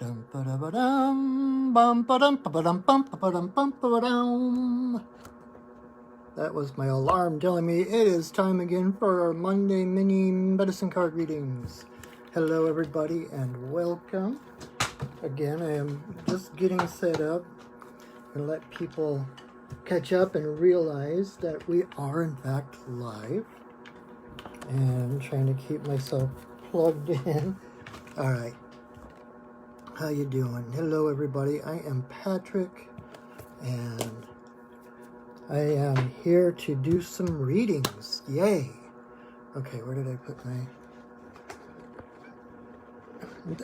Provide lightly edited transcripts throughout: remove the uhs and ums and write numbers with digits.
That was my alarm telling me it is time again for our Monday mini medicine card readings. Hello everybody and welcome. Again, I am just getting set up and let people catch up and realize that we are in fact live. And I'm trying to keep myself plugged in. All right. How you doing? Hello everybody. I am Patrick and I am here to do some readings. Yay. Okay, where did I put my...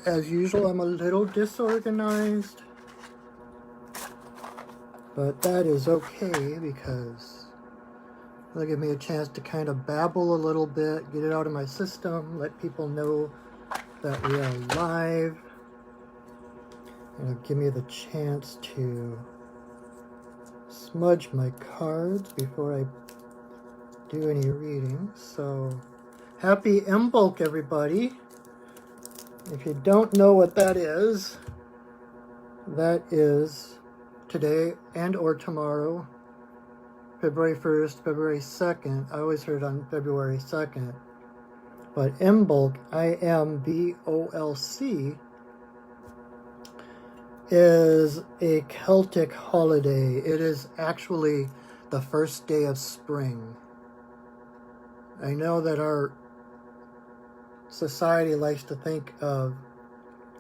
As usual, I'm a little disorganized. But that is okay because it'll give me a chance to kind of babble a little bit, get it out of my system, let people know that we are live. It'll give me the chance to smudge my cards before I do any reading. So, happy Imbolc, everybody. If you don't know what that is today and or tomorrow, February 1st, February 2nd. I always heard on February 2nd. But Imbolc, I-M-B-O-L-C, is a Celtic holiday. It is actually the first day of spring. I know that our society likes to think of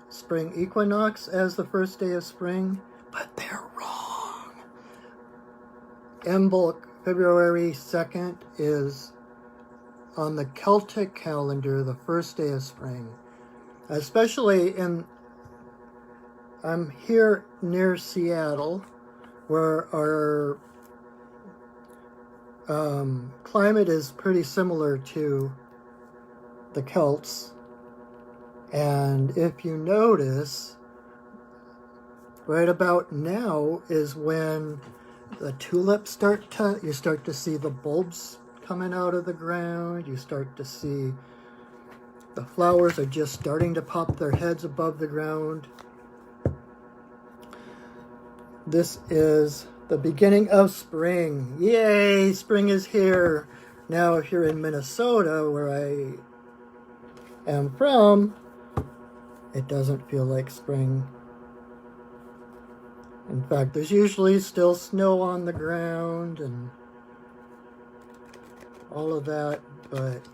spring equinox as the first day of spring, but they're wrong. Imbolc, February 2nd, is on the Celtic calendar the first day of spring. Especially I'm here near Seattle, where our climate is pretty similar to the Celts. And if you notice, right about now is when the tulips you start to see the bulbs coming out of the ground. You start to see the flowers are just starting to pop their heads above the ground. This is the beginning of spring. Yay, spring is here. Now, if you're in Minnesota, where I am from, it doesn't feel like spring. In fact, there's usually still snow on the ground and all of that, but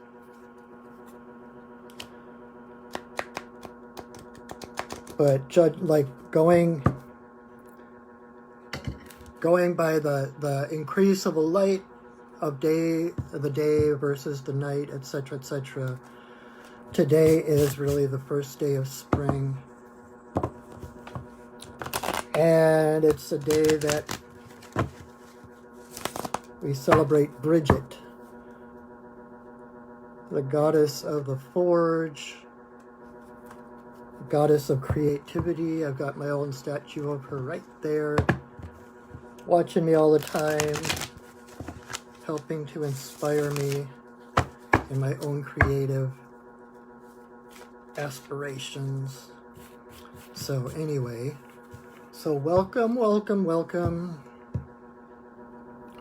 going by the increase of a light of the day versus the night, etc., etc. Today is really the first day of spring. And it's a day that we celebrate Bridget, the goddess of the forge, the goddess of creativity. I've got my own statue of her right there, watching me all the time, helping to inspire me in my own creative aspirations. So anyway, welcome.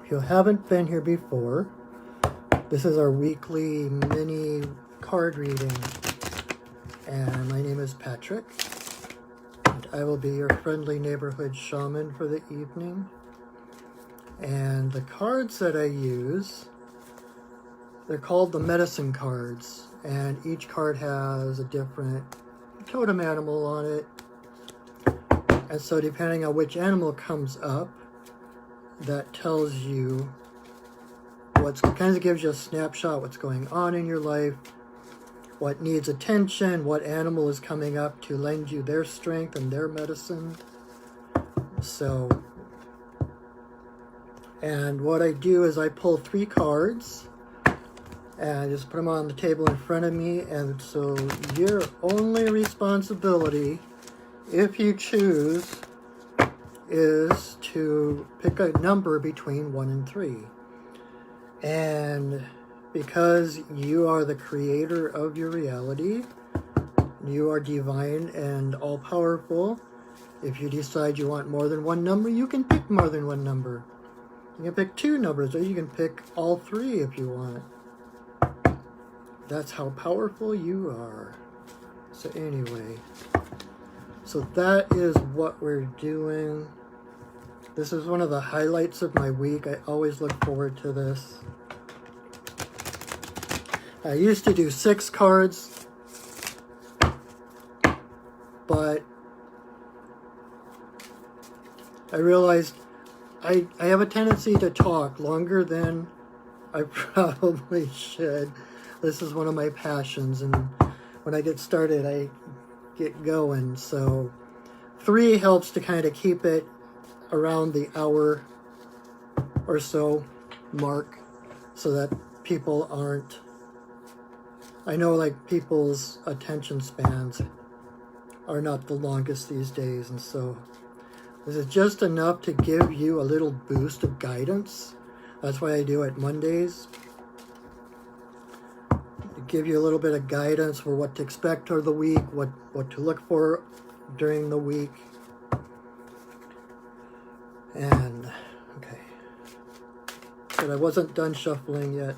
If you haven't been here before, this is our weekly mini card reading. And my name is Patrick. And I will be your friendly neighborhood shaman for the evening. And the cards that I use, they're called the medicine cards. And each card has a different totem animal on it. And so depending on which animal comes up, that tells you kind of gives you a snapshot what's going on in your life, what needs attention, what animal is coming up to lend you their strength and their medicine. So, and what I do is I pull 3 cards and I just put them on the table in front of me. And so your only responsibility, if you choose, is to pick a number between 1 and 3. And because you are the creator of your reality, You are divine and all-powerful. If you decide you want more than one number, you can pick more than one number. You can pick 2 numbers, or you can pick all 3 if you want. That's how powerful you are. So anyway, so that is what we're doing. This is one of the highlights of my week. I always look forward to this. I used to do 6 cards, but I realized I have a tendency to talk longer than I probably should. This is one of my passions, and when I get started, I get going. So 3 helps to kind of keep it around the hour or so mark, so that people aren't, I know like people's attention spans are not the longest these days, and so this is just enough to give you a little boost of guidance. That's why I do it Mondays. To give you a little bit of guidance for what to expect over the week, what to look for during the week. And, okay. But I wasn't done shuffling yet.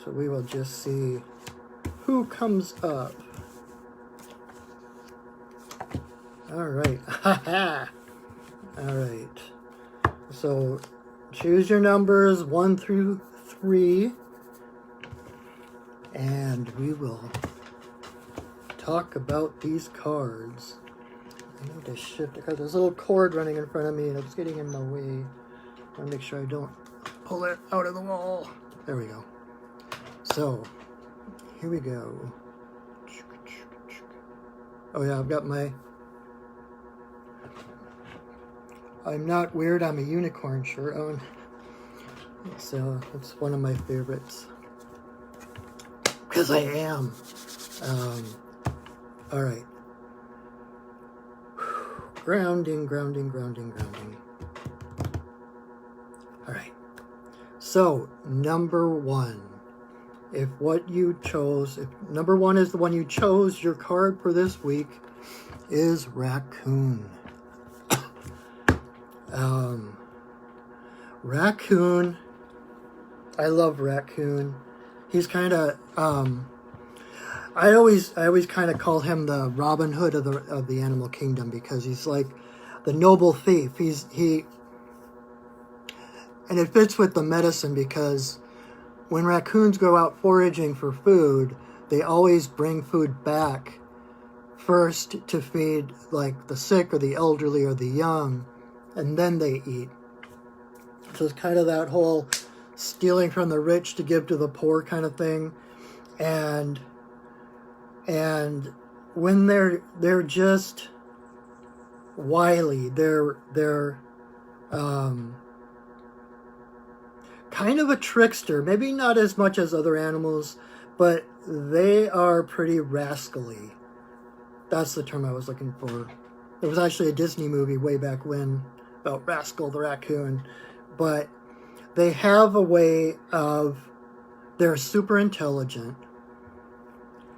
So we will just see who comes up. All right. All right. So choose your numbers 1 through 3. And we will talk about these cards. I need to shift it because there's a little cord running in front of me and it's getting in my way. I want to make sure I don't pull it out of the wall. There we go. So, here we go. Oh yeah, I've got my... I'm not weird, I'm a unicorn shirt on. So, it's one of my favorites. Because I am. Alright. Grounding, grounding, grounding, grounding. Alright. So, number 1. If what you chose, if number 1 is the one you chose, your card for this week is Raccoon. Raccoon, I love Raccoon. He's kind of, I always kind of call him the Robin Hood of the animal kingdom, because he's like the noble thief. And it fits with the medicine, because when raccoons go out foraging for food, they always bring food back first to feed like the sick or the elderly or the young, and then they eat. So it's kind of that whole stealing from the rich to give to the poor kind of thing. And when they're just wily, they're kind of a trickster, maybe not as much as other animals, but they are pretty rascally. That's the term I was looking for. There was actually a Disney movie way back when about Rascal the raccoon, but they have a way of, they're super intelligent,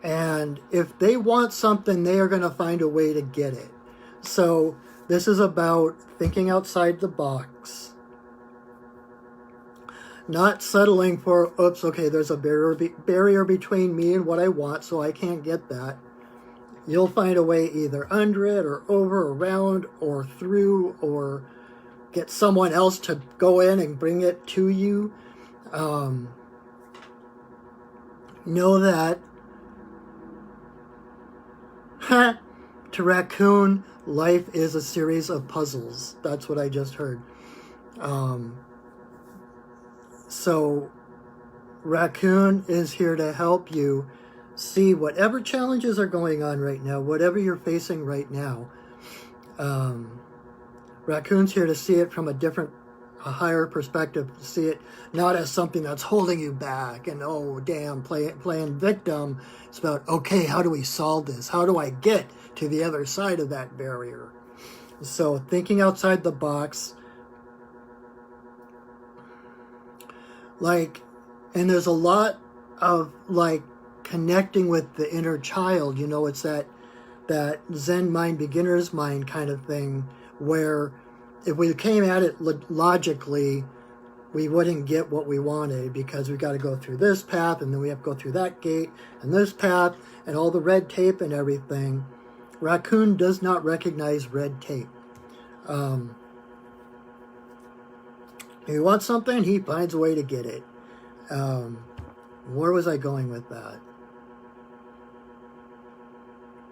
and if they want something, they are going to find a way to get it. So this is about thinking outside the box. Not settling for, oops, okay, there's a barrier between me and what I want, so I can't get that. You'll find a way either under it or over, around, or through, or get someone else to go in and bring it to you. Know that to Raccoon, life is a series of puzzles. That's what I just heard. So Raccoon is here to help you see whatever challenges are going on right now, whatever you're facing right now. Raccoon's here to see it from a different a higher perspective, to see it not as something that's holding you back and, oh, damn, playing victim. It's about, okay, how do we solve this? How do I get to the other side of that barrier? So thinking outside the box, like, and there's a lot of, like, connecting with the inner child. You know, it's that Zen mind, beginner's mind kind of thing, where if we came at it logically, we wouldn't get what we wanted, because we got to go through this path, and then we have to go through that gate, and this path, and all the red tape and everything. Raccoon does not recognize red tape. He wants something, he finds a way to get it. Where was I going with that?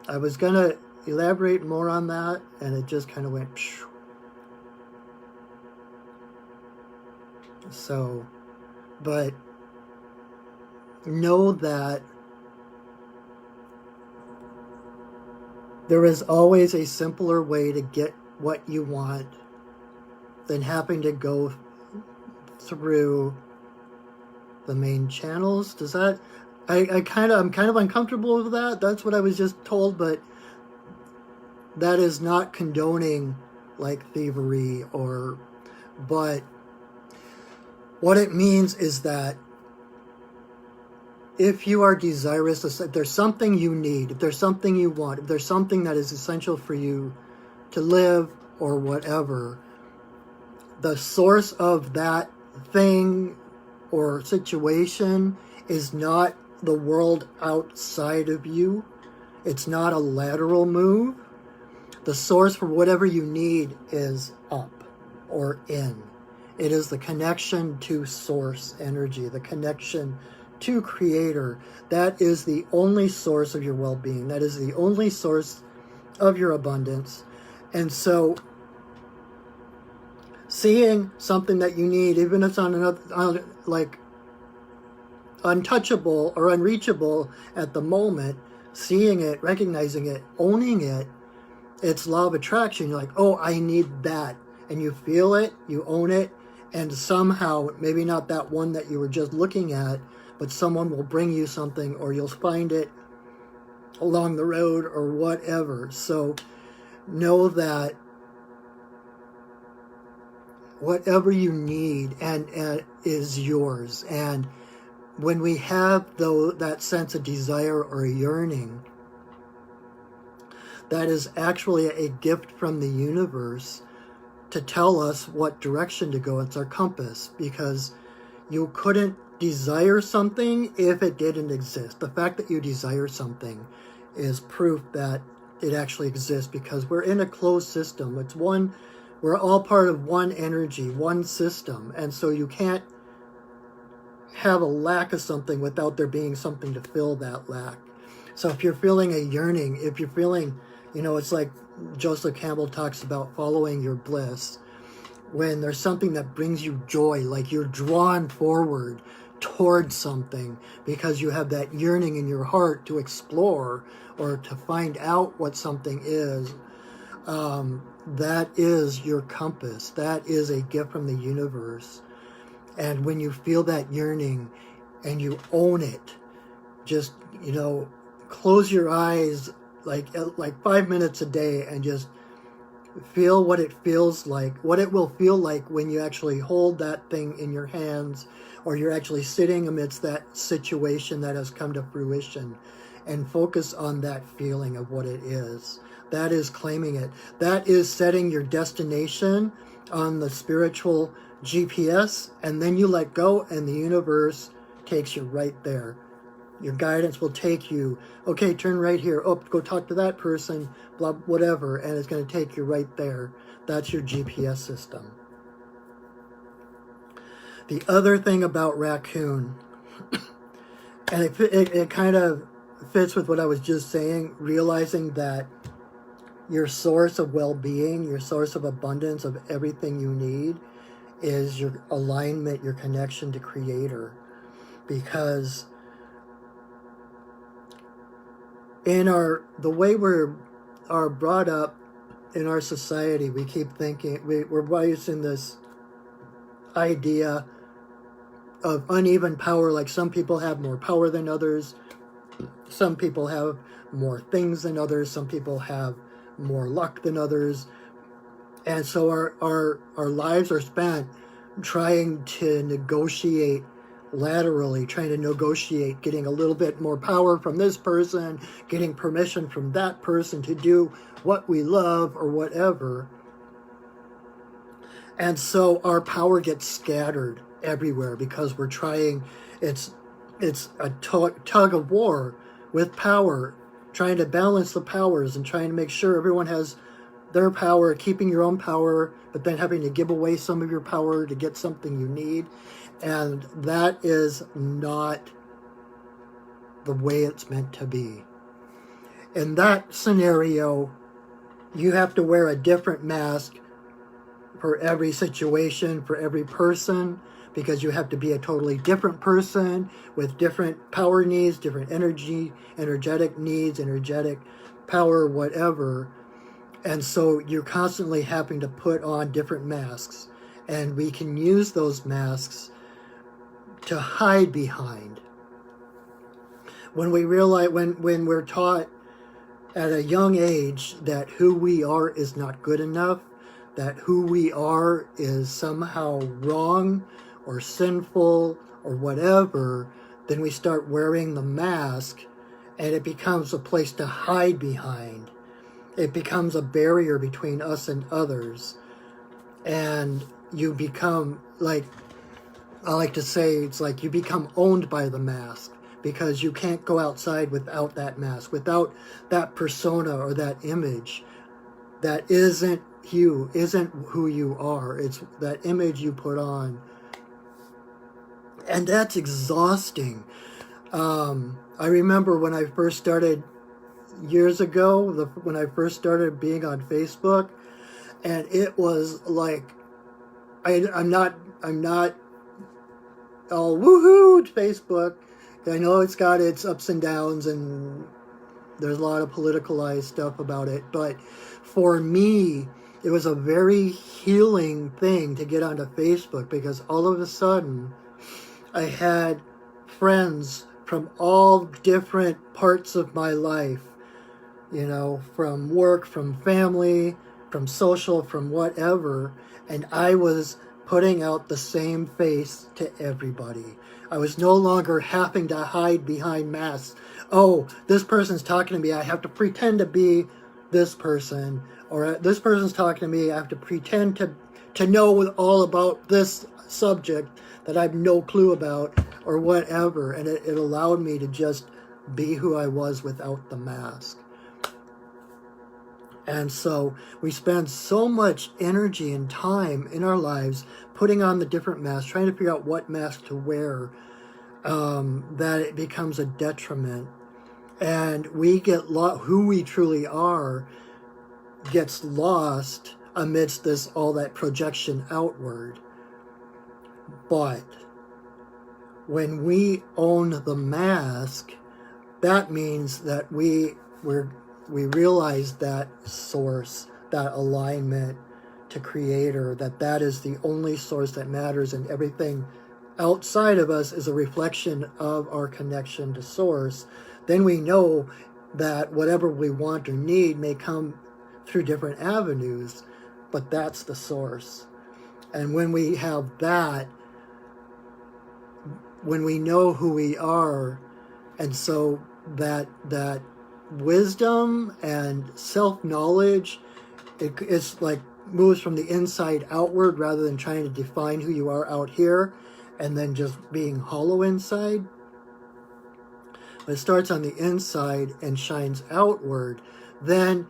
I was going to elaborate more on that, and it just kind of went pshh. So, but know that there is always a simpler way to get what you want than having to go through the main channels. Does that, I'm kind of uncomfortable with that. That's what I was just told, but that is not condoning like thievery but what it means is that if you are desirous, if there's something you need, if there's something you want, if there's something that is essential for you to live or whatever, the source of that thing or situation is not the world outside of you. It's not a lateral move. The source for whatever you need is up or in. It is the connection to source energy, the connection to creator. That is the only source of your well-being. That is the only source of your abundance. And so seeing something that you need, even if it's like untouchable or unreachable at the moment, seeing it, recognizing it, owning it, it's law of attraction. You're like, oh, I need that. And you feel it, you own it, and somehow, maybe not that one that you were just looking at, but someone will bring you something, or you'll find it along the road or whatever. So know that whatever you need and is yours. And when we have that sense of desire or yearning, that is actually a gift from the universe to tell us what direction to go. It's our compass, because you couldn't desire something if it didn't exist. The fact that you desire something is proof that it actually exists, because we're in a closed system. It's one, we're all part of one energy, one system. And so you can't have a lack of something without there being something to fill that lack. So if you're feeling a yearning, if you're feeling, it's like Joseph Campbell talks about following your bliss. When there's something that brings you joy, like you're drawn forward towards something because you have that yearning in your heart to explore or to find out what something is, that is your compass. That is a gift from the universe. And when you feel that yearning and you own it, just, close your eyes like 5 minutes a day and just feel what it feels like, what it will feel like when you actually hold that thing in your hands, or you're actually sitting amidst that situation that has come to fruition, and focus on that feeling of what it is. That is claiming it. That is setting your destination on the spiritual GPS, and then you let go and the universe takes you right there. Your guidance will take you, okay, turn right here. Oh, go talk to that person, blah, whatever, and it's going to take you right there. That's your GPS system. The other thing about Raccoon, and it kind of fits with what I was just saying, realizing that your source of well-being, your source of abundance of everything you need is your alignment, your connection to Creator. Because in the way we are brought up in our society, we keep thinking, we're raised in this idea of uneven power, like some people have more power than others, some people have more things than others, some people have more luck than others. And so our lives are spent trying to negotiate laterally, trying to negotiate, getting a little bit more power from this person, getting permission from that person to do what we love or whatever. And so our power gets scattered everywhere because we're trying, it's a tug of war with power, trying to balance the powers and trying to make sure everyone has their power, keeping your own power, but then having to give away some of your power to get something you need. And that is not the way it's meant to be. In that scenario, you have to wear a different mask for every situation, for every person, because you have to be a totally different person with different power needs, different energetic needs, energetic power, whatever. And so you're constantly having to put on different masks. And we can use those masks to hide behind. When we realize, when we're taught at a young age that who we are is not good enough, that who we are is somehow wrong or sinful or whatever, then we start wearing the mask and it becomes a place to hide behind. It becomes a barrier between us and others. And you become, like, I like to say, it's like you become owned by the mask because you can't go outside without that mask, without that persona or that image that isn't you, isn't who you are. It's that image you put on. And that's exhausting. I remember when I first started years ago, when I first started being on Facebook, and it was like, I'm not all woohoo Facebook. I know it's got its ups and downs and there's a lot of politicalized stuff about it, but for me, it was a very healing thing to get onto Facebook because all of a sudden I had friends from all different parts of my life, you know, from work, from family, from social, from whatever, and I was putting out the same face to everybody. I was no longer having to hide behind masks. Oh, this person's talking to me, I have to pretend to be this person, or this person's talking to me, I have to pretend to know all about this subject that I have no clue about, or whatever, and it allowed me to just be who I was without the mask. And so we spend so much energy and time in our lives putting on the different masks, trying to figure out what mask to wear, that it becomes a detriment. And we get who we truly are gets lost amidst this, all that projection outward. But when we own the mask, that means that we realize that source, that alignment to Creator, that is the only source that matters, and everything outside of us is a reflection of our connection to Source. Then we know that whatever we want or need may come through different avenues, but that's the source. And when we have that, when we know who we are, and so that wisdom and self-knowledge, it's like moves from the inside outward rather than trying to define who you are out here and then just being hollow inside. It starts on the inside and shines outward. Then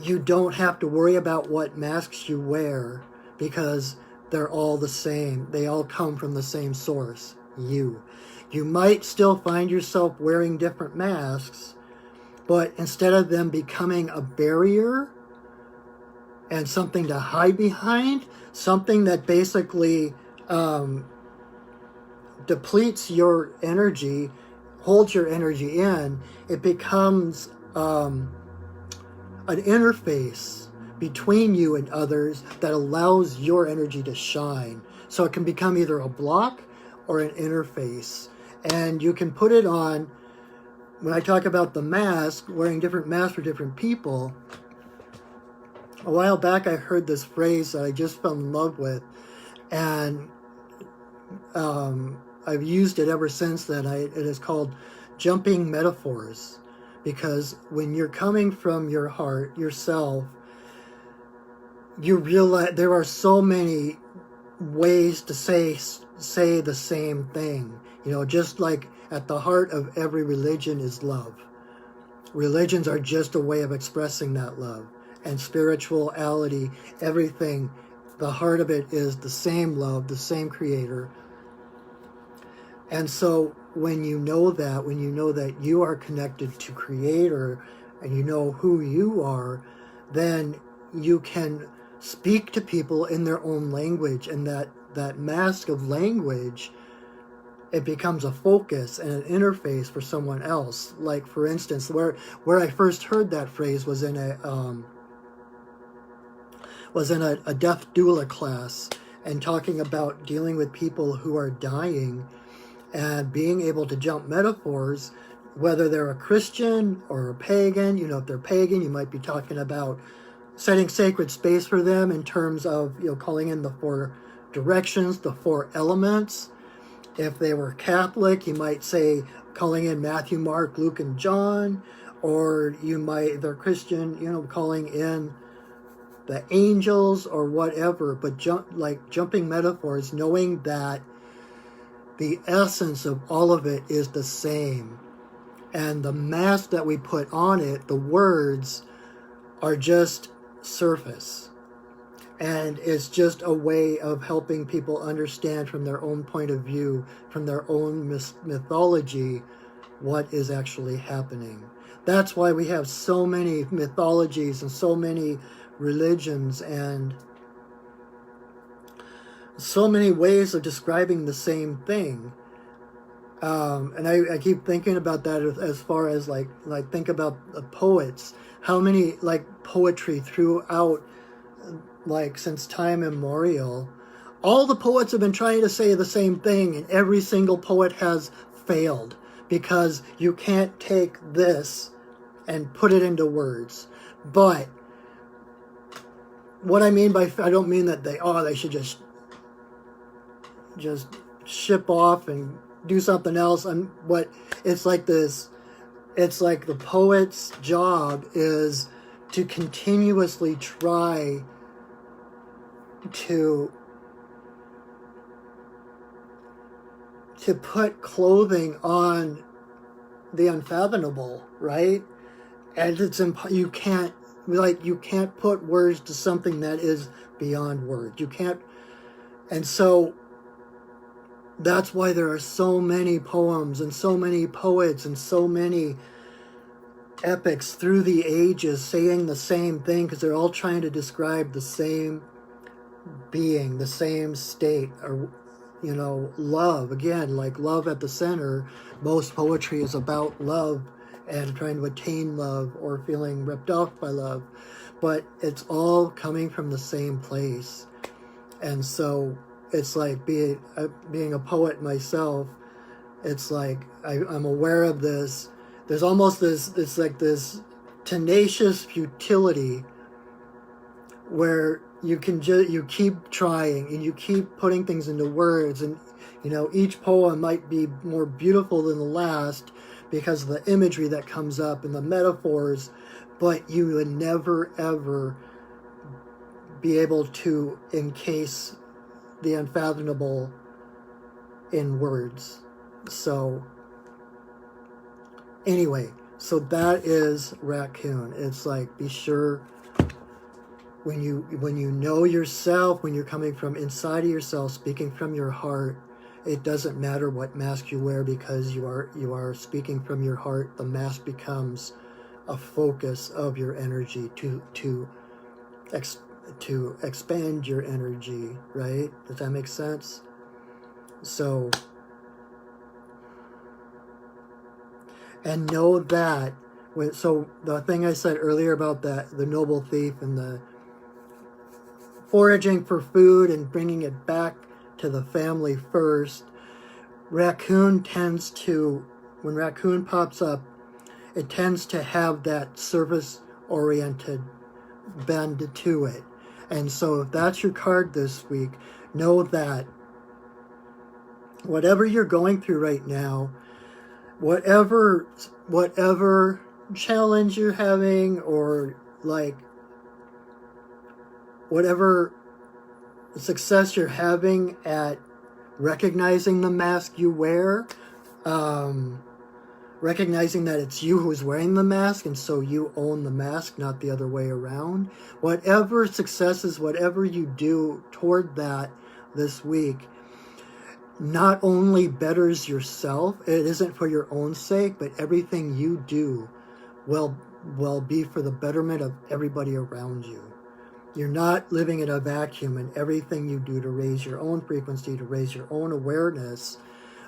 you don't have to worry about what masks you wear because they're all the same. They all come from the same source, you. You might still find yourself wearing different masks, but instead of them becoming a barrier and something to hide behind, something that basically depletes your energy, holds your energy in, it becomes an interface between you and others that allows your energy to shine. So it can become either a block or an interface. And you can put it on, when I talk about the mask, wearing different masks for different people, a while back I heard this phrase that I just fell in love with, and I've used it ever since then. It is called jumping metaphors, because when you're coming from your heart, yourself, you realize there are so many ways to say the same thing. You know, just like at the heart of every religion is love. Religions are just a way of expressing that love. And spirituality, everything, the heart of it is the same love, the same creator. And so when you know that you are connected to creator and you know who you are, then you can speak to people in their own language, and that mask of language, it becomes a focus and an interface for someone else. Like, for instance, where I first heard that phrase was in a death doula class, and talking about dealing with people who are dying and being able to jump metaphors, whether they're a Christian or a pagan. You know, if they're pagan, you might be talking about setting sacred space for them in terms of, you know, calling in the 4 directions, the 4 elements. If they were Catholic, you might say calling in Matthew, Mark, Luke, and John. Or you might, if they're Christian, you know, calling in the angels or whatever. But jumping metaphors, knowing that the essence of all of it is the same. And the mask that we put on it, the words, are just surface. And it's just a way of helping people understand from their own point of view, from their own mythology, what is actually happening. That's why we have so many mythologies and so many religions and so many ways of describing the same thing. And I keep thinking about that as far as like think about the poets. How many, like, poetry throughout, like, since time immemorial, all the poets have been trying to say the same thing, and every single poet has failed, because you can't take this and put it into words. But what I mean by, I don't mean that they should just ship off and do something else. And what it's like this, it's like the poet's job is to continuously try to put clothing on the unfathomable, right? And you can't put words to something that is beyond words. You can't. And so that's why there are so many poems and so many poets and so many epics through the ages saying the same thing, because they're all trying to describe the same being, the same state, or, you know, love. Again, like love at the center. Most poetry is about love and trying to attain love or feeling ripped off by love. But it's all coming from the same place. And so it's like being a poet myself, it's like I'm aware of this. There's almost it's like this tenacious futility where you keep trying and you keep putting things into words, and, you know, each poem might be more beautiful than the last because of the imagery that comes up and the metaphors, but you would never ever be able to encase the unfathomable in words. So anyway, so that is Raccoon. It's like, be sure when you know yourself, when you're coming from inside of yourself, speaking from your heart, it doesn't matter what mask you wear, because you are speaking from your heart. The mask becomes a focus of your energy to expand your energy, right? Does that make sense? So, and know that so the thing I said earlier about that, the noble thief and the foraging for food and bringing it back to the family first. Raccoon tends to, when raccoon pops up, it tends to have that service-oriented bend to it. And so if that's your card this week, know that whatever you're going through right now, whatever challenge you're having, or like whatever success you're having at recognizing the mask you wear, recognizing that it's you who's wearing the mask, and so you own the mask, not the other way around. Whatever successes, whatever you do toward that this week, not only betters yourself, it isn't for your own sake, but everything you do will be for the betterment of everybody around you. You're not living in a vacuum, and everything you do to raise your own frequency, to raise your own awareness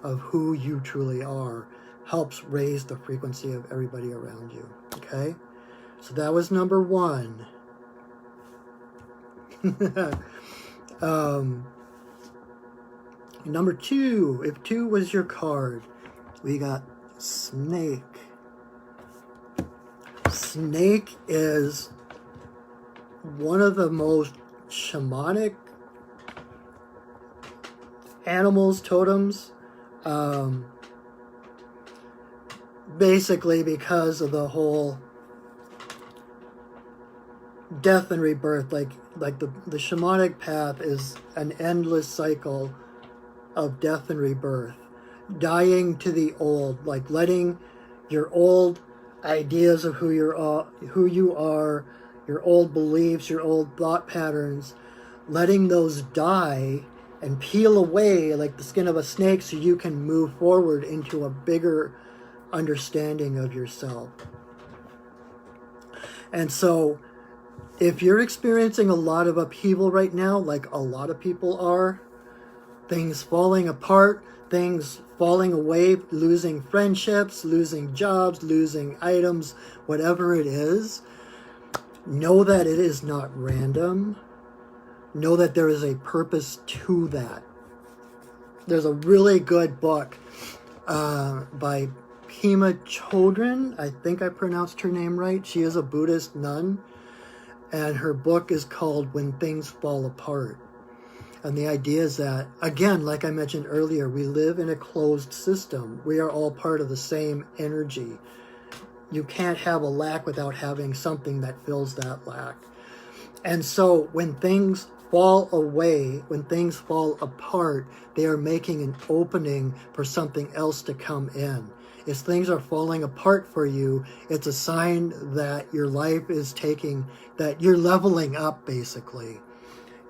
of who you truly are, helps raise the frequency of everybody around you. Okay? So that was number one. Number two, if two was your card, we got snake. Snake is one of the most shamanic animals, totems, basically because of the whole death and rebirth. Like the shamanic path is an endless cycle of death and rebirth, dying to the old, like letting your old ideas of who you are, your old beliefs, your old thought patterns, letting those die and peel away like the skin of a snake, so you can move forward into a bigger understanding of yourself. And so if you're experiencing a lot of upheaval right now, like a lot of people are, things falling apart, things falling away, losing friendships, losing jobs, losing items, whatever it is, know that it is not random. Know that there is a purpose to that. There's a really good book by Pema Chodron. I think I pronounced her name right. She is a Buddhist nun, and her book is called When Things Fall Apart. And the idea is that, again, like I mentioned earlier, we live in a closed system. We are all part of the same energy. You can't have a lack without having something that fills that lack. And so when things fall away, when things fall apart, they are making an opening for something else to come in. If things are falling apart for you, it's a sign that your life is that you're leveling up, basically.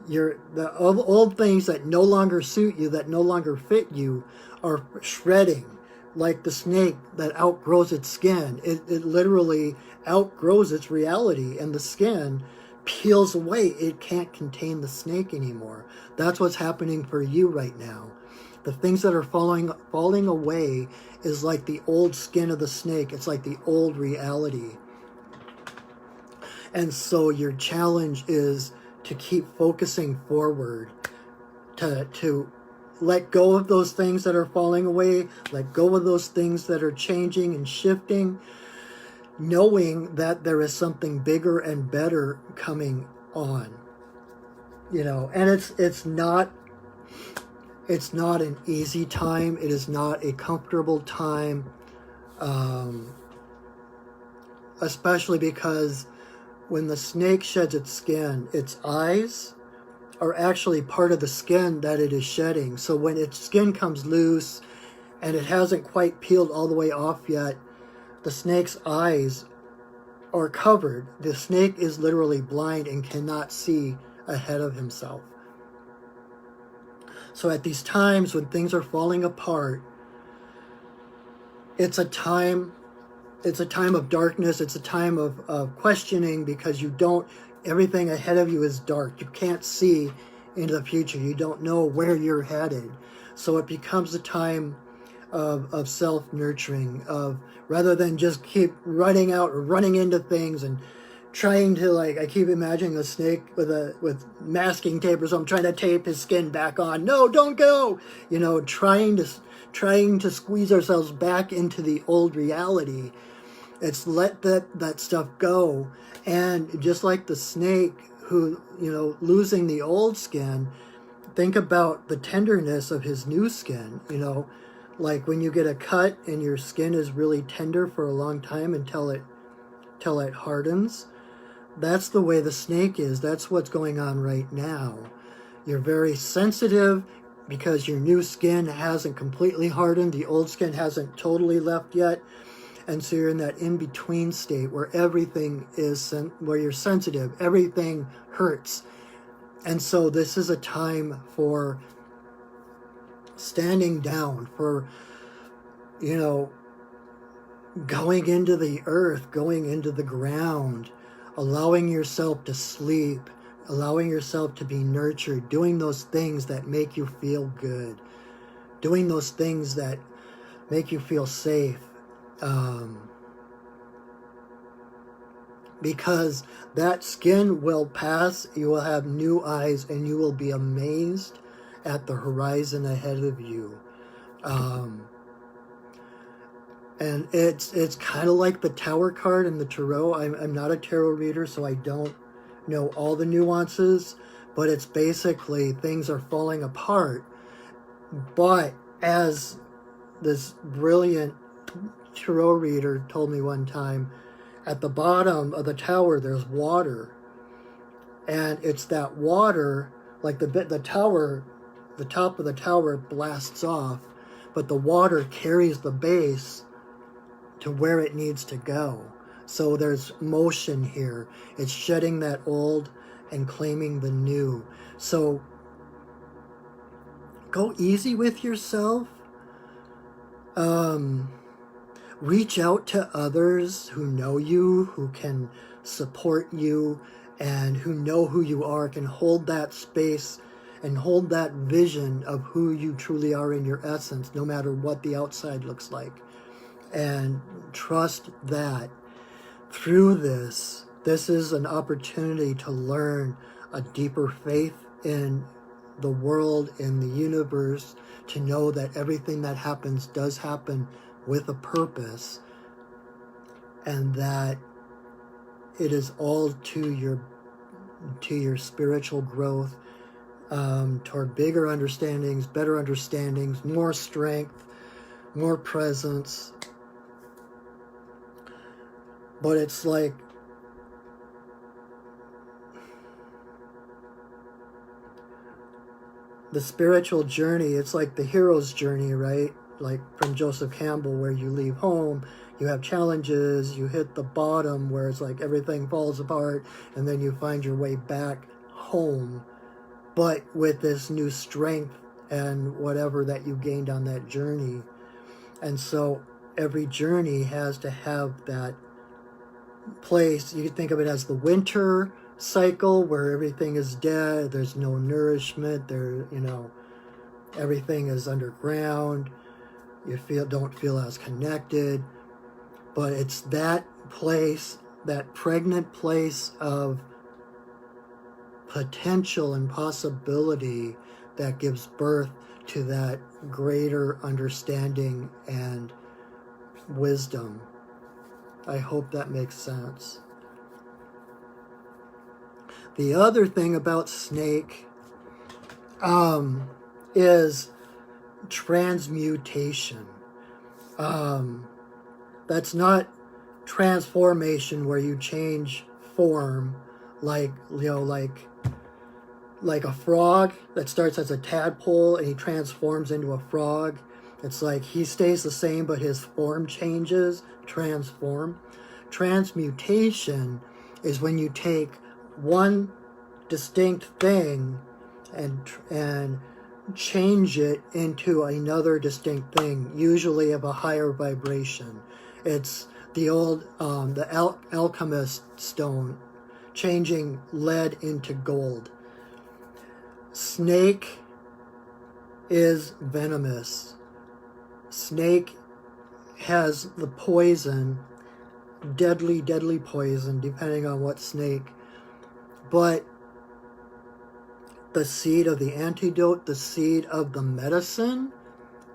The old things that no longer suit you, that no longer fit you, are shredding, like the snake that outgrows its skin. It literally outgrows its reality, and the skin peels away. It can't contain the snake anymore. That's what's happening for you right now. The things that are falling away is like the old skin of the snake. It's like the old reality. And so your challenge is to keep focusing forward, to let go of those things that are falling away, let go of those things that are changing and shifting, knowing that there is something bigger and better coming on. And it's not an easy time. It is not a comfortable time, especially because when the snake sheds its skin, its eyes are actually part of the skin that it is shedding. So when its skin comes loose and it hasn't quite peeled all the way off yet, the snake's eyes are covered. The snake is literally blind and cannot see ahead of himself. So at these times when things are falling apart, it's a time of darkness. It's a time of questioning, because everything ahead of you is dark. You can't see into the future. You don't know where you're headed. So it becomes a time of self-nurturing, rather than just keep running out or running into things and trying to, like, I keep imagining a snake with masking tape or something, trying to tape his skin back on. No, don't go. You know, trying to squeeze ourselves back into the old reality. It's let that stuff go. And just like the snake who, you know, losing the old skin, think about the tenderness of his new skin. You know, like when you get a cut and your skin is really tender for a long time until it hardens. That's the way the snake is. That's what's going on right now. You're very sensitive because your new skin hasn't completely hardened. The old skin hasn't totally left yet. And so you're in that in-between state where everything is, where you're sensitive. Everything hurts. And so this is a time for standing down, for, you know, going into the earth, going into the ground, allowing yourself to sleep, allowing yourself to be nurtured, doing those things that make you feel good, doing those things that make you feel safe. Because that skin will pass, you will have new eyes, and you will be amazed at the horizon ahead of you. And it's kind of like the Tower card in the Tarot. I'm not a tarot reader, so I don't know all the nuances, but it's basically things are falling apart. But as this brilliant tarot reader told me one time, at the bottom of the tower there's water. And it's that water, like the tower, the top of the tower blasts off, but the water carries the base to where it needs to go. So there's motion here. It's shedding that old and claiming the new. So go easy with yourself. Reach out to others who know you, who can support you, and who know who you are, can hold that space and hold that vision of who you truly are in your essence, no matter what the outside looks like. And trust that through this is an opportunity to learn a deeper faith in the world, in the universe, to know that everything that happens does happen with a purpose, and that it is all to your spiritual growth, toward bigger understandings, better understandings, more strength, more presence. But it's like the spiritual journey, it's like the hero's journey, right? Like from Joseph Campbell, where you leave home, you have challenges, you hit the bottom where it's like everything falls apart, and then you find your way back home, but with this new strength and whatever that you gained on that journey. And so every journey has to have that place. You can think of it as the winter cycle, where everything is dead, there's no nourishment, everything is underground, you don't feel as connected. But it's that place, that pregnant place of potential and possibility, that gives birth to that greater understanding and wisdom. I hope that makes sense. The other thing about snake is transmutation. That's not transformation where you change form, like a frog that starts as a tadpole and he transforms into a frog. It's like he stays the same, but his form changes. Transform. Transmutation is when you take one distinct thing and change it into another distinct thing, usually of a higher vibration. It's the old alchemist stone, changing lead into gold. Snake is venomous. Snake has the poison deadly, deadly poison, depending on what snake. But the seed of the antidote, the seed of the medicine,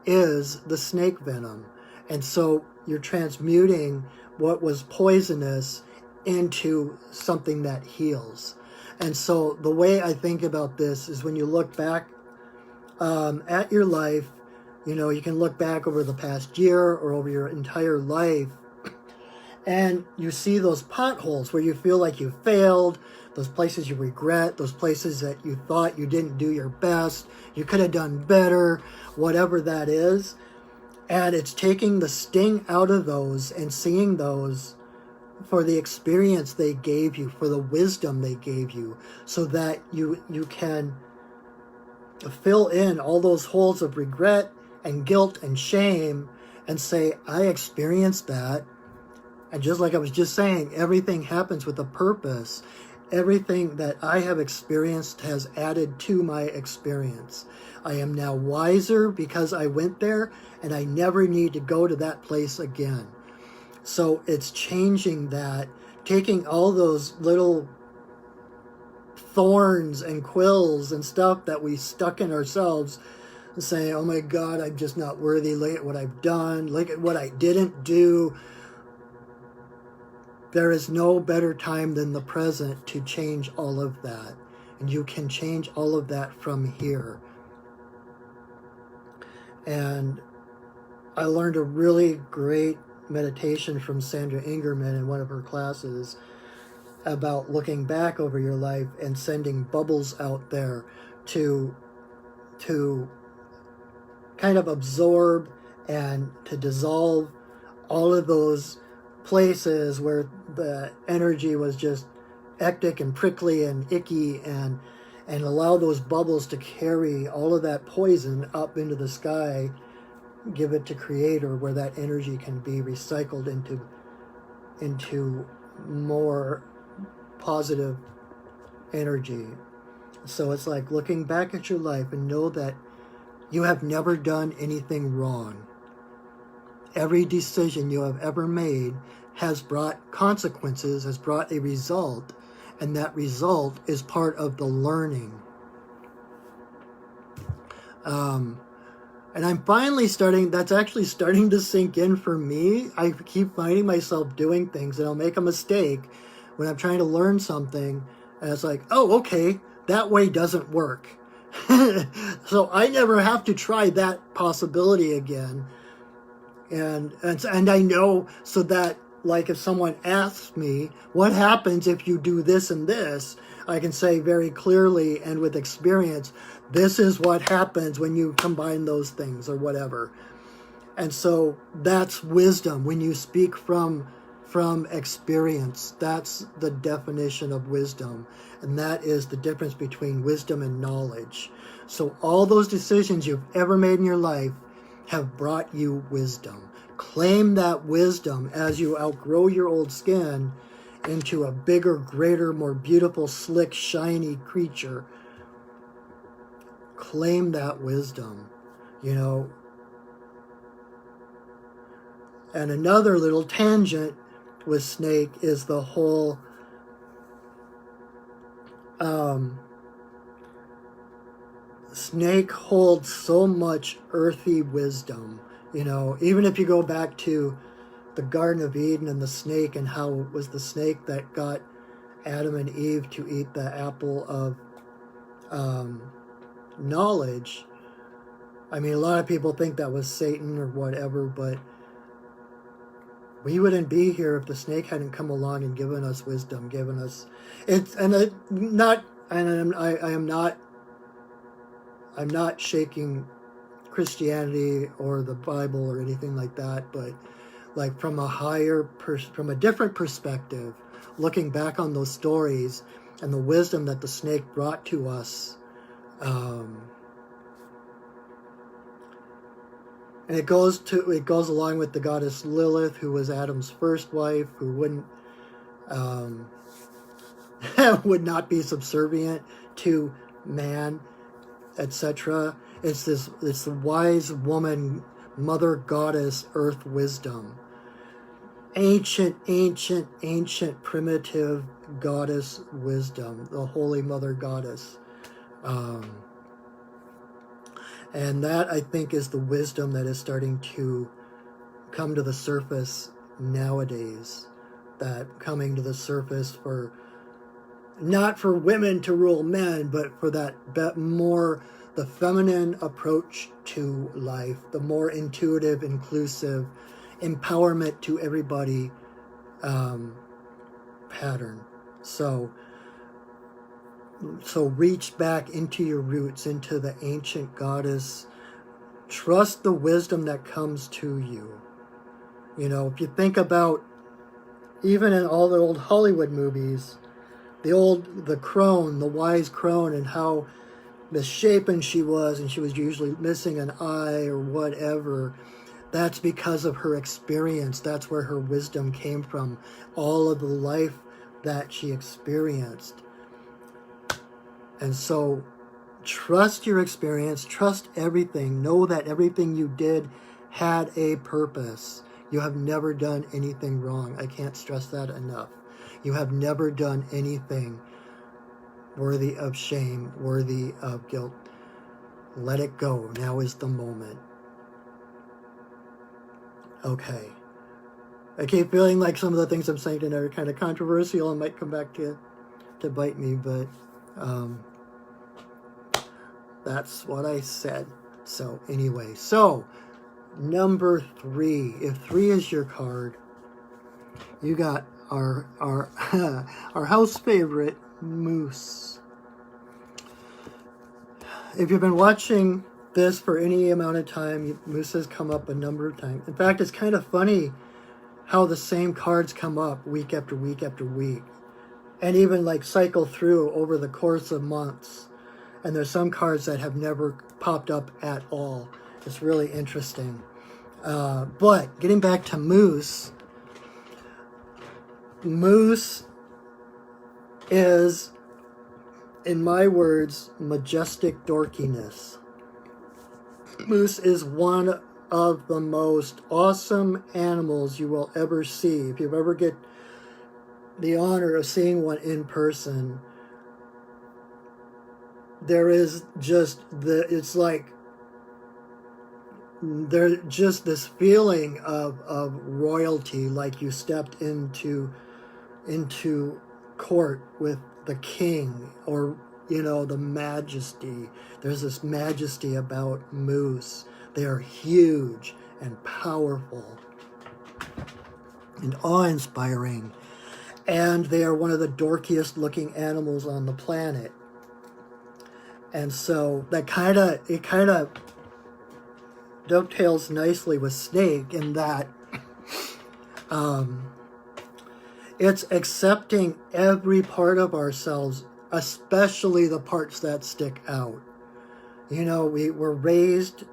is the snake venom. And so you're transmuting what was poisonous into something that heals. And so the way I think about this is when you look back at your life, you know, you can look back over the past year or over your entire life, and you see those potholes where you feel like you failed, those places you regret, those places that you thought you didn't do your best, you could have done better, whatever that is. And it's taking the sting out of those and seeing those for the experience they gave you, for the wisdom they gave you, so that you can fill in all those holes of regret and guilt and shame and say, I experienced that. And just like I was just saying, everything happens with a purpose. Everything that I have experienced has added to my experience. I am now wiser because I went there, and I never need to go to that place again. So it's changing that, taking all those little thorns and quills and stuff that we stuck in ourselves and saying, oh my God, I'm just not worthy. Look at what I've done. Look at what I didn't do. There is no better time than the present to change all of that. And you can change all of that from here. And I learned a really great meditation from Sandra Ingerman in one of her classes about looking back over your life and sending bubbles out there to kind of absorb and to dissolve all of those places where the energy was just hectic and prickly and icky, and allow those bubbles to carry all of that poison up into the sky, give it to Creator, where that energy can be recycled into more positive energy. So it's like looking back at your life and know that you have never done anything wrong. Every decision you have ever made has brought consequences, has brought a result, and that result is part of the learning. And I'm finally that's actually starting to sink in for me. I keep finding myself doing things, and I'll make a mistake when I'm trying to learn something, and it's like, oh, okay, that way doesn't work. So I never have to try that possibility again. And I know, so that, like, if someone asks me, what happens if you do this and this, I can say very clearly and with experience, this is what happens when you combine those things or whatever. And so that's wisdom. When you speak from experience, that's the definition of wisdom. And that is the difference between wisdom and knowledge. So all those decisions you've ever made in your life have brought you wisdom. Claim that wisdom as you outgrow your old skin into a bigger, greater, more beautiful, slick, shiny creature. Claim that wisdom, you know. And another little tangent with snake is the whole snake holds so much earthy wisdom. You know, even if you go back to the Garden of Eden and the snake, and how it was the snake that got Adam and Eve to eat the apple of knowledge. I mean, a lot of people think that was Satan or whatever, but we wouldn't be here if the snake hadn't come along and given us wisdom, given us I'm not shaking Christianity or the Bible or anything like that, but like from a different perspective, looking back on those stories and the wisdom that the snake brought to us. And it goes along with the goddess Lilith, who was Adam's first wife, who would not be subservient to man, etc. It's the wise woman, mother goddess, earth wisdom. ancient primitive goddess wisdom, the Holy Mother Goddess. And that, I think, is the wisdom that is starting to come to the surface nowadays. That coming to the surface for, not for women to rule men, but for that more, the feminine approach to life, the more intuitive, inclusive, empowerment to everybody pattern. So reach back into your roots, into the ancient goddess. Trust the wisdom that comes to you. You know, if you think about, even in all the old Hollywood movies, the crone, the wise crone, and how misshapen she was, and she was usually missing an eye or whatever. That's because of her experience. That's where her wisdom came from. All of the life that she experienced. And so trust your experience, trust everything. Know that everything you did had a purpose. You have never done anything wrong. I can't stress that enough. You have never done anything worthy of shame, worthy of guilt. Let it go. Now is the moment. Okay. I keep feeling like some of the things I'm saying tonight are kind of controversial and might come back to bite me, but that's what I said. So anyway, so number 3. If 3 is your card, you got our our house favorite, Moose. If you've been watching this for any amount of time, Moose has come up a number of times. In fact, it's kind of funny how the same cards come up week after week after week, and even like cycle through over the course of months. And there's some cards that have never popped up at all. It's really interesting. But getting back to Moose, Moose is, in my words, majestic dorkiness. Moose is one of the most awesome animals you will ever see. If you ever get the honor of seeing one in person, there is just it's like there's just this feeling of royalty, like you stepped into court with the king, or the majesty. There's this majesty about Moose. They are huge and powerful and awe-inspiring, and they are one of the dorkiest looking animals on the planet. And so that kind of dovetails nicely with Snake in that it's accepting every part of ourselves, especially the parts that stick out. We were raised,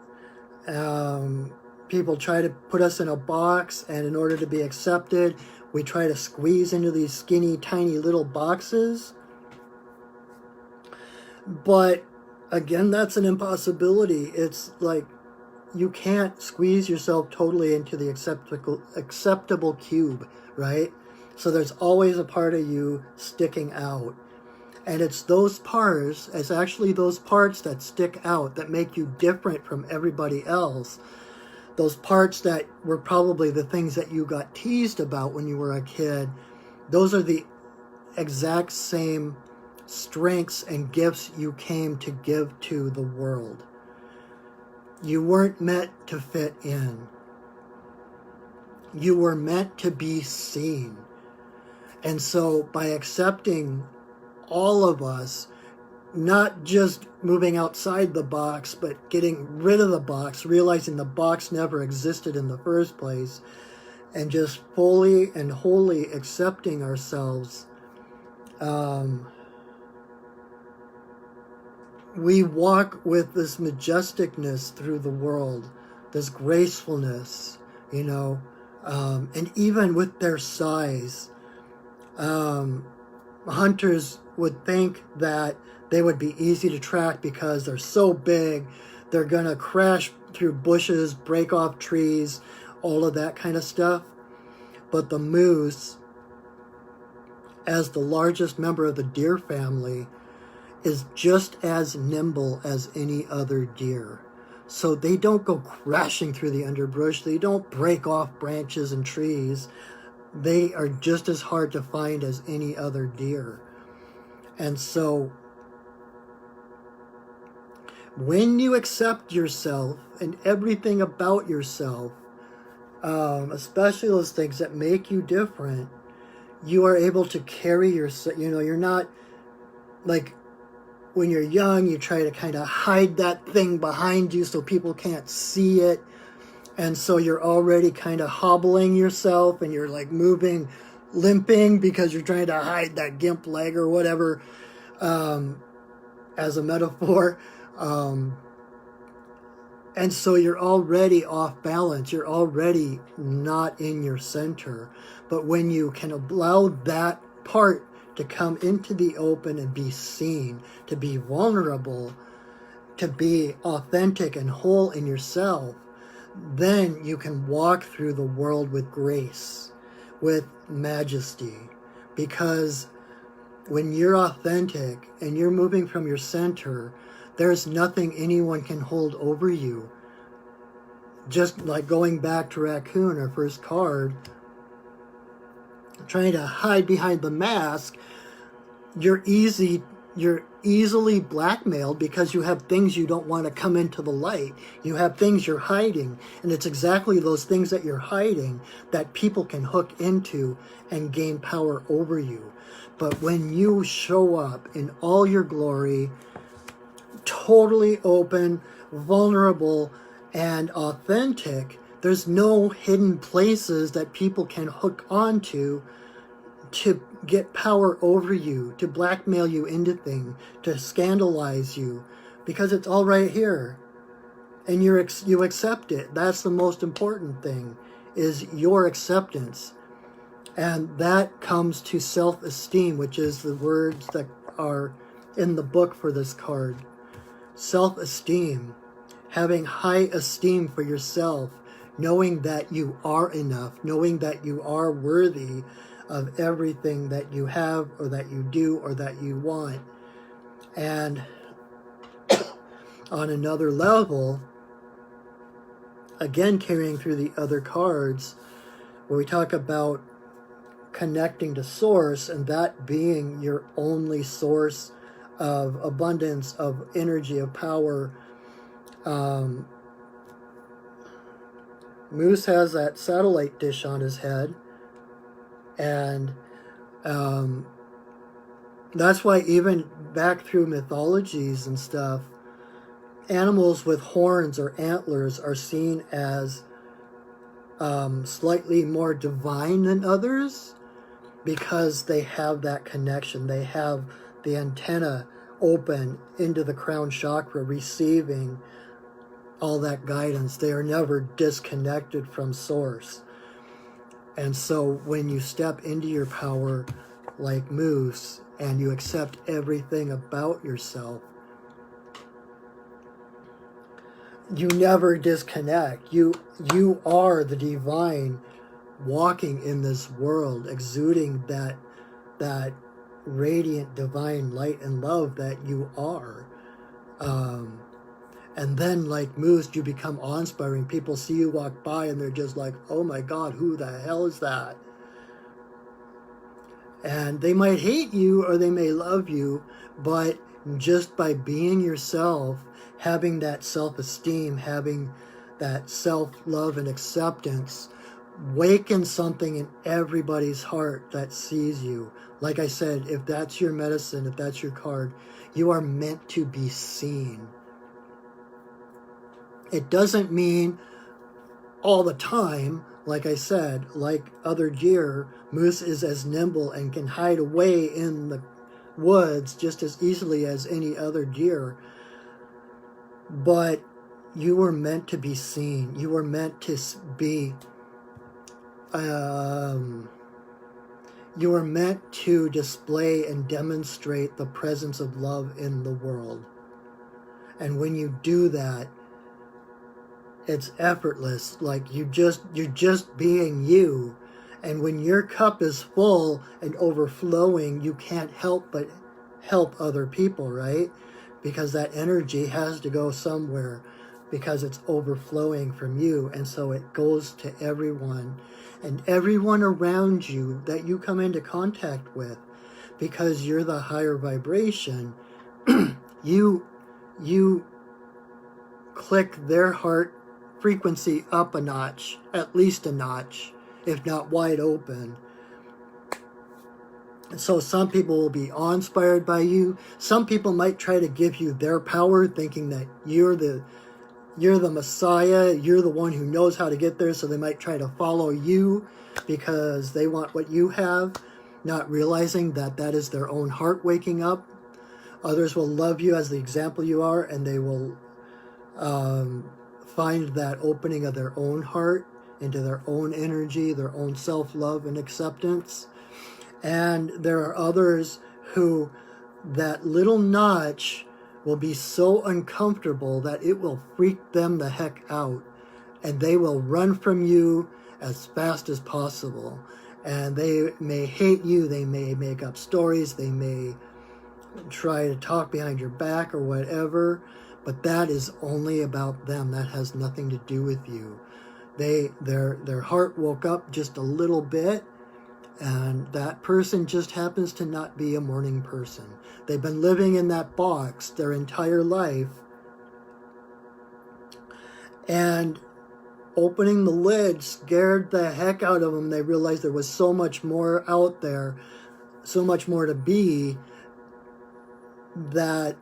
people try to put us in a box, and in order to be accepted, we try to squeeze into these skinny, tiny little boxes. But again, that's an impossibility. It's like you can't squeeze yourself totally into the acceptable cube, right? So there's always a part of you sticking out. And it's actually those parts that stick out, that make you different from everybody else. Those parts that were probably the things that you got teased about when you were a kid. Those are the exact same strengths and gifts you came to give to the world. You weren't meant to fit in. You were meant to be seen. And so by accepting all of us, not just moving outside the box, but getting rid of the box, realizing the box never existed in the first place, and just fully and wholly accepting ourselves, we walk with this majesticness through the world, this gracefulness, and even with their size. Hunters would think that they would be easy to track because they're so big, they're going to crash through bushes, break off trees, all of that kind of stuff. But the moose, as the largest member of the deer family, is just as nimble as any other deer. So they don't go crashing through the underbrush. They don't break off branches and trees. They are just as hard to find as any other deer. And so when you accept yourself and everything about yourself, especially those things that make you different, you are able to carry yourself. You're not like when you're young, you try to kind of hide that thing behind you so people can't see it. And so you're already kind of hobbling yourself and you're like moving, limping because you're trying to hide that gimp leg or whatever, as a metaphor. And so you're already off balance. You're already not in your center. But when you can allow that part to come into the open and be seen, to be vulnerable, to be authentic and whole in yourself, then you can walk through the world with grace, with majesty. Because when you're authentic and you're moving from your center, there's nothing anyone can hold over you. Just like going back to Raccoon, our first card, trying to hide behind the mask, you're easily blackmailed because you have things you don't want to come into the light. You have things you're hiding, and it's exactly those things that you're hiding that people can hook into and gain power over you. But when you show up in all your glory, totally open, vulnerable, and authentic, there's no hidden places that people can hook onto to get power over you, to blackmail you into things, to scandalize you, because it's all right here. And you accept it. That's the most important thing, is your acceptance. And that comes to self-esteem, which is the words that are in the book for this card. Self-esteem, having high esteem for yourself, knowing that you are enough, knowing that you are worthy of everything that you have or that you do or that you want. And on another level, again carrying through the other cards, where we talk about connecting to source and that being your only source of abundance, of energy, of power. Moose has that satellite dish on his head, and that's why even back through mythologies and stuff, animals with horns or antlers are seen as slightly more divine than others because they have that connection. They have the antenna open into the crown chakra, receiving all that guidance. They are never disconnected from source. And so when you step into your power like Moose and you accept everything about yourself, you never disconnect. You are the divine walking in this world, exuding that radiant divine light and love that you are. And then, like Moose, you become awe-inspiring. People see you walk by and they're just like, oh my God, who the hell is that? And they might hate you or they may love you, but just by being yourself, having that self-esteem, having that self-love and acceptance, waken something in everybody's heart that sees you. Like I said, if that's your medicine, if that's your card, you are meant to be seen. It doesn't mean all the time, like I said, like other deer, Moose is as nimble and can hide away in the woods just as easily as any other deer. But you were meant to be seen. You were meant to be, you were meant to display and demonstrate the presence of love in the world. And when you do that, it's effortless. Like you're just being you, And when your cup is full and overflowing, you can't help but help other people, right? Because that energy has to go somewhere because it's overflowing from you. And so it goes to everyone and everyone around you that you come into contact with, because you're the higher vibration. you click their heart frequency up a notch, at least a notch, if not wide open. So some people will be awe-inspired by you. Some people might try to give you their power, thinking that you're the Messiah, you're the one who knows how to get there, so they might try to follow you because they want what you have, not realizing that that is their own heart waking up. Others will love you as the example you are, and they will find that opening of their own heart into their own energy, their own self-love and acceptance. And there are others who that little notch will be so uncomfortable that it will freak them the heck out, and they will run from you as fast as possible. And they may hate you, they may make up stories, they may try to talk behind your back or whatever, but that is only about them. That has nothing to do with you. Their heart woke up just a little bit, and that person just happens to not be a morning person. They've been living in that box their entire life, and opening the lid scared the heck out of them. They realized there was so much more out there, so much more to be, that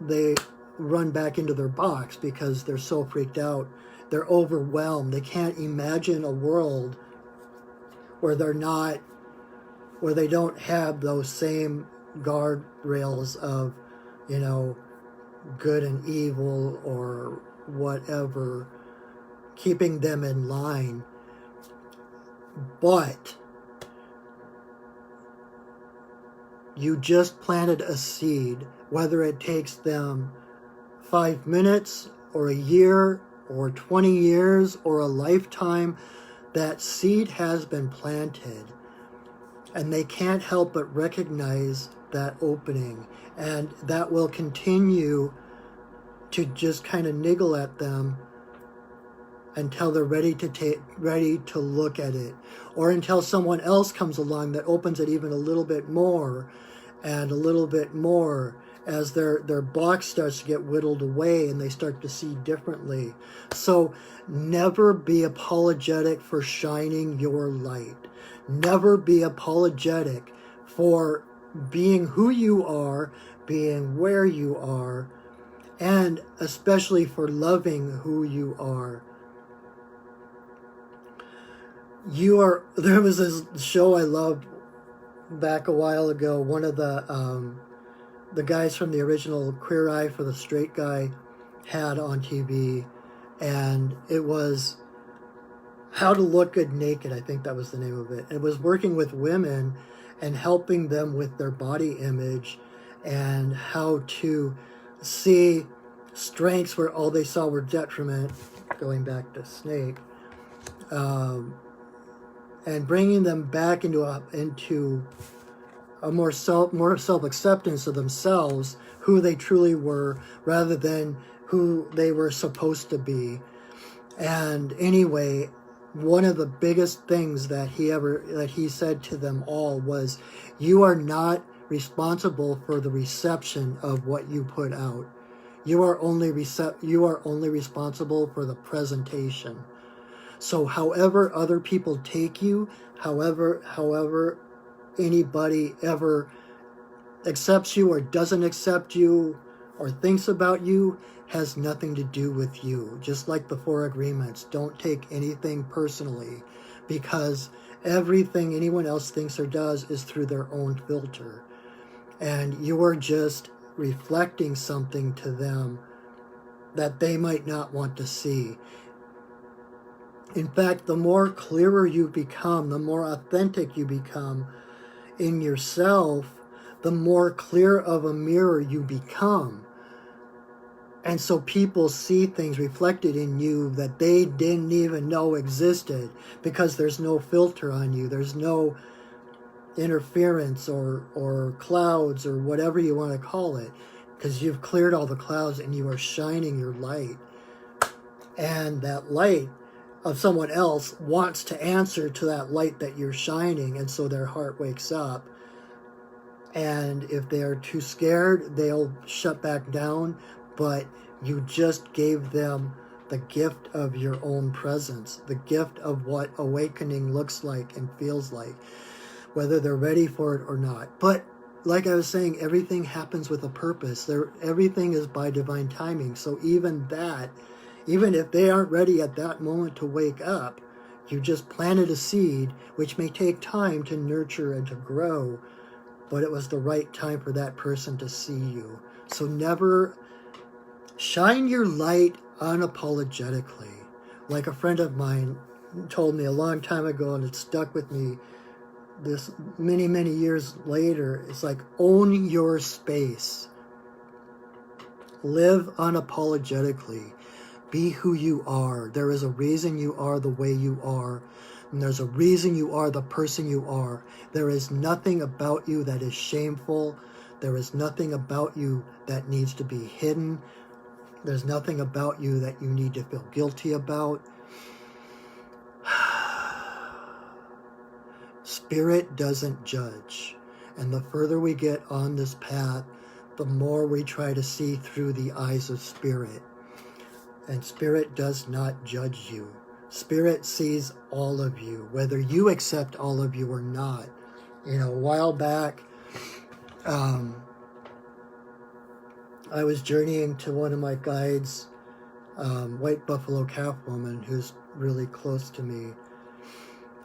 they run back into their box because they're so freaked out. They're overwhelmed. They can't imagine a world where where they don't have those same guardrails of, good and evil or whatever, keeping them in line. But you just planted a seed, whether it takes them 5 minutes or a year or 20 years or a lifetime. That seed has been planted, and they can't help but recognize that opening, and that will continue to just kind of niggle at them until they're ready to look at it, or until someone else comes along that opens it even a little bit more and a little bit more, as their box starts to get whittled away and they start to see differently. So never be apologetic for shining your light. Never be apologetic for being who you are, being where you are, and especially for loving who you are. There was this show I loved back a while ago. One of the guys from the original Queer Eye for the Straight Guy had on TV, and it was How to Look Good Naked. I think that was the name of it. It was working with women and helping them with their body image and how to see strengths where all they saw were detriment, going back to Snake, and bringing them back into a more self-acceptance of themselves, who they truly were, rather than who they were supposed to be. And anyway, one of the biggest things that he said to them all was, you are not responsible for the reception of what you put out. You are only responsible for the presentation. So however other people take you, however anybody ever accepts you or doesn't accept you or thinks about you, has nothing to do with you. Just like the 4 agreements, don't take anything personally, because everything anyone else thinks or does is through their own filter, and you are just reflecting something to them that they might not want to see. In fact, the more clearer you become, the more authentic you become in yourself, the more clear of a mirror you become. And so people see things reflected in you that they didn't even know existed, because there's no filter on you. There's no interference or clouds or whatever you want to call it, because you've cleared all the clouds and you are shining your light. And that light of someone else wants to answer to that light that you're shining, and so their heart wakes up. And if they are too scared, they'll shut back down, but you just gave them the gift of your own presence, the gift of what awakening looks like and feels like, whether they're ready for it or not. But like I was saying, everything happens with a purpose. Everything is by divine timing. So even that, even if they aren't ready at that moment to wake up, you just planted a seed, which may take time to nurture and to grow, but it was the right time for that person to see you. So never shine your light unapologetically. Like a friend of mine told me a long time ago, and it stuck with me this many, many years later. It's like, own your space. Live unapologetically. Be who you are. There is a reason you are the way you are. And there's a reason you are the person you are. There is nothing about you that is shameful. There is nothing about you that needs to be hidden. There's nothing about you that you need to feel guilty about. Spirit doesn't judge. And the further we get on this path, the more we try to see through the eyes of Spirit. And Spirit does not judge you. Spirit sees all of you, whether you accept all of you or not. You know, a while back, I was journeying to one of my guides, White Buffalo Calf Woman, who's really close to me.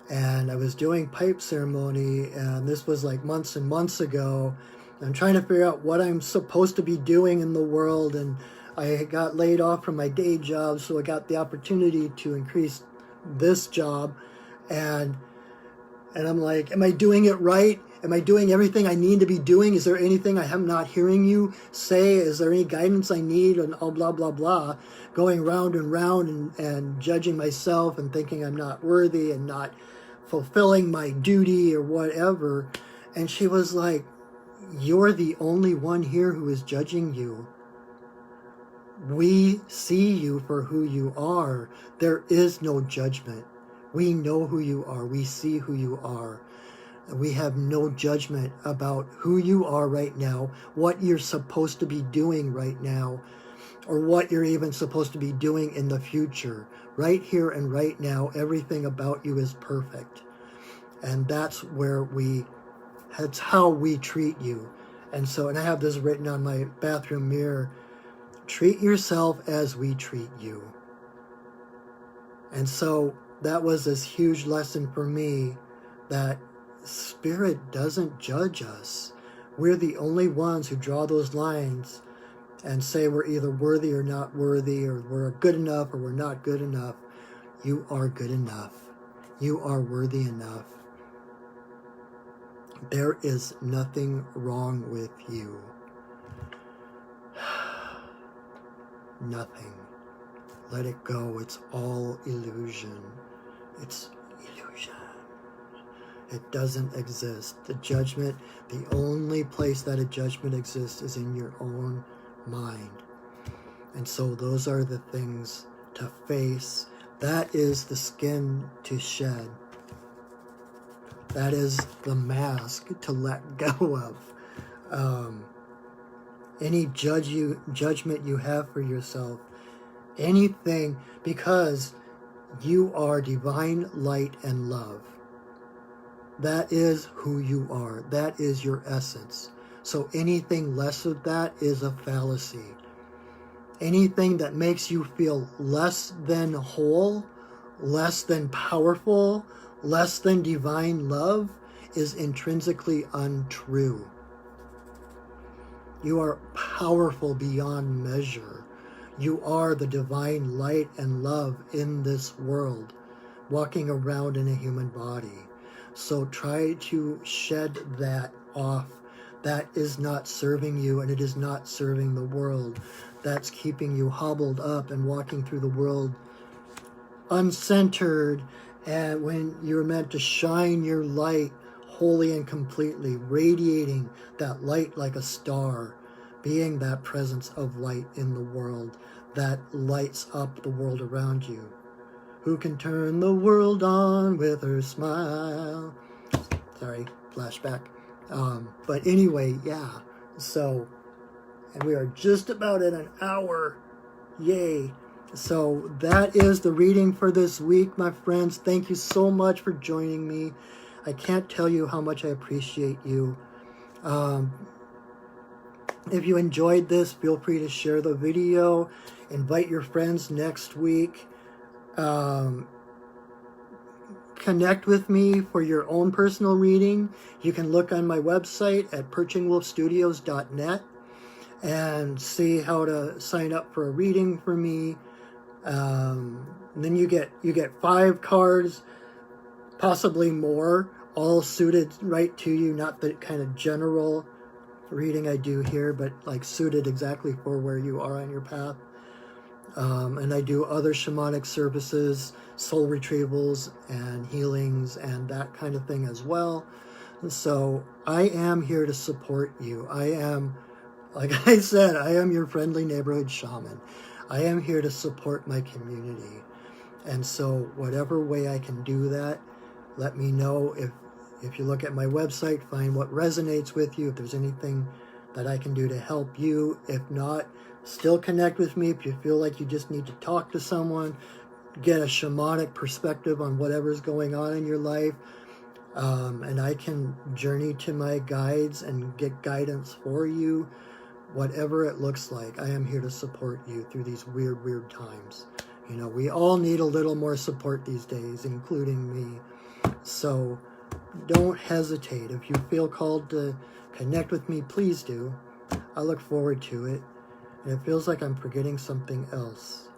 And I was doing pipe ceremony, and this was like months and months ago. I'm trying to figure out what I'm supposed to be doing in the world, and I got laid off from my day job, so I got the opportunity to increase this job, and I'm like, am I doing it right? Am I doing everything I need to be doing? Is there anything I am not hearing you say? Is there any guidance I need? And all blah, blah, blah, going round and round and judging myself and thinking I'm not worthy and not fulfilling my duty or whatever. And she was like, you're the only one here who is judging you. We see you for who you are. There is no judgment. We know who you are. We see who you are. We have no judgment about who you are right now, what you're supposed to be doing right now, or what you're even supposed to be doing in the future. Right here and right now, everything about you is perfect. And that's how we treat you. And I have this written on my bathroom mirror: treat yourself as we treat you. And so that was this huge lesson for me, that Spirit doesn't judge us. We're the only ones who draw those lines and say we're either worthy or not worthy, or we're good enough or we're not good enough. You are good enough. You are worthy enough. There is nothing wrong with you. Nothing. Let it go. It's all illusion. It's illusion. It doesn't exist. The judgment, the only place that a judgment exists is in your own mind. And so those are the things to face. That is the skin to shed. That is the mask to let go of. Any judgment you have for yourself, anything, because you are divine light and love. That is who you are. That is your essence. So anything less of that is a fallacy. Anything that makes you feel less than whole, less than powerful, less than divine love is intrinsically untrue. You are powerful beyond measure. You are the divine light and love in this world, walking around in a human body. So try to shed that off. That is not serving you, and it is not serving the world. that's keeping you hobbled up and walking through the world uncentered, and when you're meant to shine your light wholly and completely, radiating that light like a star, being that presence of light in the world that lights up the world around you. Who can turn the world on with her smile? Sorry, flashback. But anyway, yeah. So, and we are just about at an hour. Yay. So that is the reading for this week, my friends. Thank you so much for joining me. I can't tell you how much I appreciate you. If you enjoyed this, feel free to share the video. Invite your friends next week. Connect with me for your own personal reading. You can look on my website at perchingwolfstudios.net and see how to sign up for a reading for me. Then you get 5 cards, possibly more, all suited right to you. Not the kind of general reading I do here, but like suited exactly for where you are on your path. And I do other shamanic services, soul retrievals and healings and that kind of thing as well. So I am here to support you. I am, like I said, I am your friendly neighborhood shaman. I am here to support my community. And so whatever way I can do that, let me know. If you look at my website, find what resonates with you, if there's anything that I can do to help you. If not, still connect with me if you feel like you just need to talk to someone, get a shamanic perspective on whatever's going on in your life. And I can journey to my guides and get guidance for you, whatever it looks like. I am here to support you through these weird times. You know, we all need a little more support these days, including me. So don't hesitate. If you feel called to connect with me, please do. I look forward to it. And it feels like I'm forgetting something else.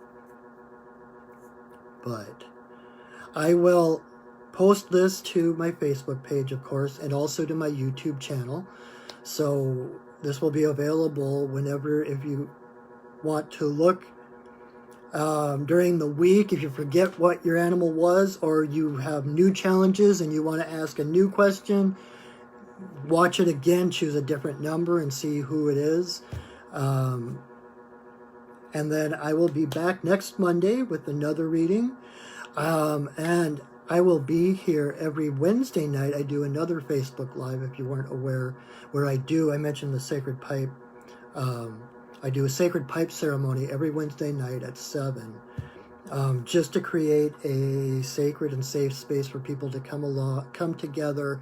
But I will post this to my Facebook page, of course, and also to my YouTube channel. So this will be available whenever, if you want to look during the week, if you forget what your animal was, or you have new challenges and you want to ask a new question, watch it again, choose a different number and see who it is. And then I will be back next Monday with another reading. And I will be here every Wednesday night. I do another Facebook Live, if you weren't aware, where I mentioned the Sacred Pipe. I do a Sacred Pipe ceremony every Wednesday night at 7, just to create a sacred and safe space for people to come together,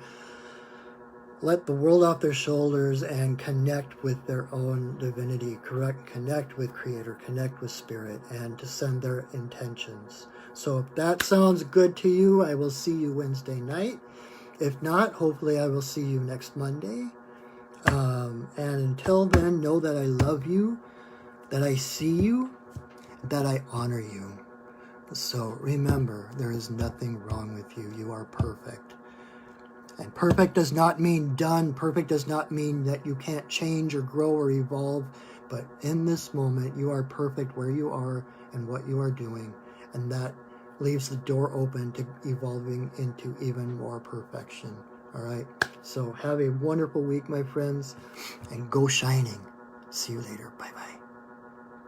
let the world off their shoulders, and connect with their own divinity, connect with Creator, connect with Spirit, and to send their intentions. So if that sounds good to you, I will see you Wednesday night. If not, hopefully I will see you next Monday. And until then, know that I love you, that I see you, that I honor you. So remember, there is nothing wrong with you. You are perfect. And perfect does not mean done. Perfect does not mean that you can't change or grow or evolve. But in this moment, you are perfect where you are and what you are doing. And that leaves the door open to evolving into even more perfection. All right? So have a wonderful week, my friends, and go shining. See you later. Bye-bye.